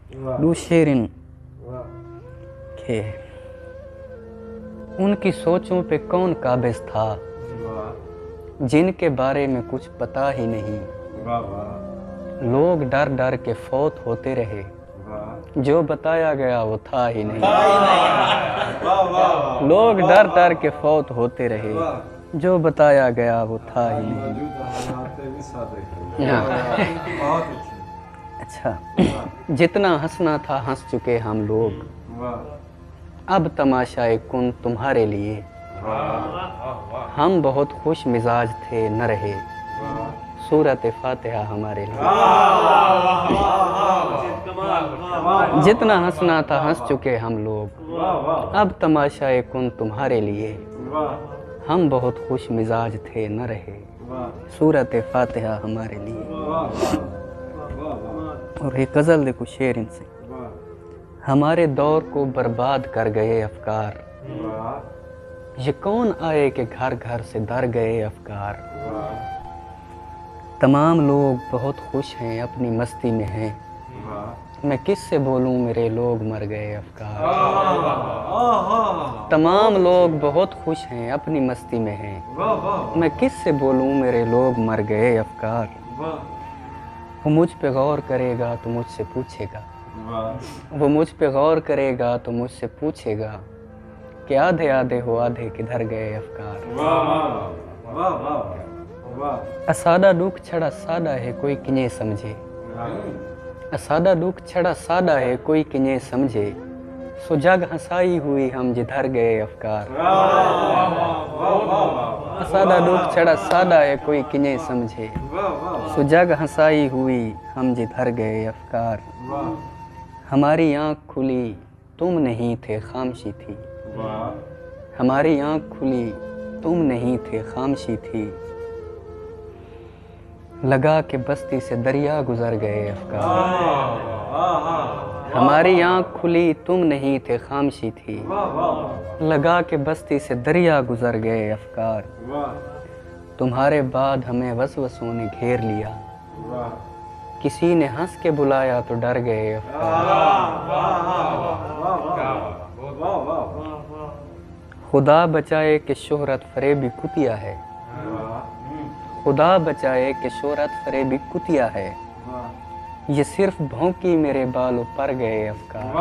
دو شیرن کہ ان کی سوچوں پہ کون قابض تھا جن کے بارے میں کچھ پتا ہی نہیں، لوگ ڈر ڈر کے فوت ہوتے رہے، جو بتایا گیا وہ تھا ہی نہیں، لوگ ڈر ڈر کے فوت ہوتے رہے، جو بتایا گیا وہ تھا ہی نہیں۔ اچھا، جتنا ہنسنا تھا ہنس چکے ہم لوگ، اب تماشائے کن تمہارے لیے، ہم بہت خوش مزاج تھے نہ رہے، سورۃ فاتحہ ہمارے لیے۔ جتنا ہنسنا تھا ہنس چکے ہم لوگ، اب تماشائے کن تمہارے لیے، ہم بہت خوش مزاج تھے نہ رہے، سورۃ فاتحہ ہمارے لیے۔ اور ایک غزل دیکھو شعر ان سے۔ ہمارے دور کو برباد کر گئے افکار، یہ کون آئے کہ گھر گھر سے در گئے افکار، تمام لوگ بہت خوش ہیں اپنی مستی میں ہیں، میں کس سے بولوں میرے لوگ مر گئے افکار، تمام لوگ بہت خوش ہیں اپنی مستی میں ہیں، میں کس سے بولوں میرے لوگ مر گئے افکار، وہ مجھ پہ غور کرے گا تو مجھ سے پوچھے گا، وہ مجھ پہ غور کرے گا تو مجھ سے پوچھے گا کہ آدھے آدھے ہو آدھے کدھر گئے افکار، اسادہ دکھ چھڑا سادہ ہے کوئی کنہیں سمجھے، اسادہ دکھ چھڑا سادہ ہے کوئی کنہیں سمجھے، سو جگ ہنسائی ہوئی ہم جدھر گئے افکار، اسادہ دکھ چھڑا سادہ ہے کوئی کنہیں سمجھے، سو جگ ہنسائی ہوئی ہم جدھر گئے افکار، ہماری آنکھ کھلی تم نہیں تھے خاموشی تھی، ہماری آنکھ کھلی تم نہیں تھے خاموشی تھی، لگا کہ بستی سے دریا گزر گئے افکار، ہماری آنکھ کھلی تم نہیں تھے خاموشی تھی، لگا کہ بستی سے دریا گزر گئے افکار، تمہارے بعد ہمیں وسوسوں نے گھیر لیا، کسی نے ہنس کے بلایا تو ڈر گئے افکار، خدا بچائے کہ شہرت فریبی کتیا ہے، خدا بچائے کہ شہرت فریبی کتیا ہے، یہ صرف بھونکی میرے بالوں پر گئے افکار۔